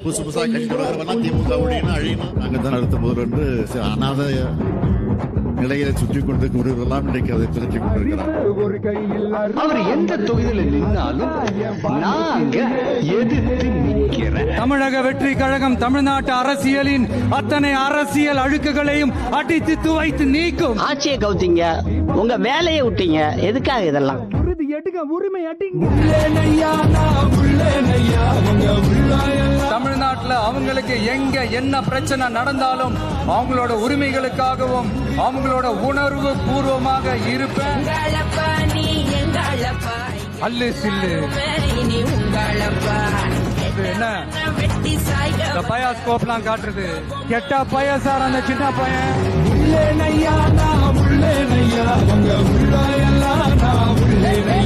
புதுசா கட்சி தொடங்குறவெல்லாம் திமுக ஒழியணும் அழியணும் நாங்கள் தான் அடுத்த முதல் என்று அனாத நிலையில சுற்றி கொண்டிருக்கிறவர்களெல்லாம் இன்றைக்கு அதை பிரித்துக் கொண்டிருக்கிறார். அவர் எந்த தொகுதியில நின்னாலும் நாங்க எதிர்த்து நிற்கிறேன். தமிழக வெற்றி கழகம் தமிழ்நாட்டு அரசியலின் அத்தனை அரசியல் அழுக்குகளையும் அடித்து துவைத்து நீக்கும். ஆட்சியை கவுத்தீங்க, உங்க வேலையை விட்டீங்க, எதுக்காக இதெல்லாம்? தமிழ்நாட்டுல அவங்களுக்கு எங்க என்ன பிரச்சனை நடந்தாலும் அவங்களோட உரிமைகளுக்காகவும் அவங்களோட உணர்வு பூர்வமாக இருப்பேன். அல்லு சில்லு என்ன பயாஸ்கோப்லாம் காட்டுறது கெட்ட பையசார் அந்த சின்ன பையன் செய்வேன்.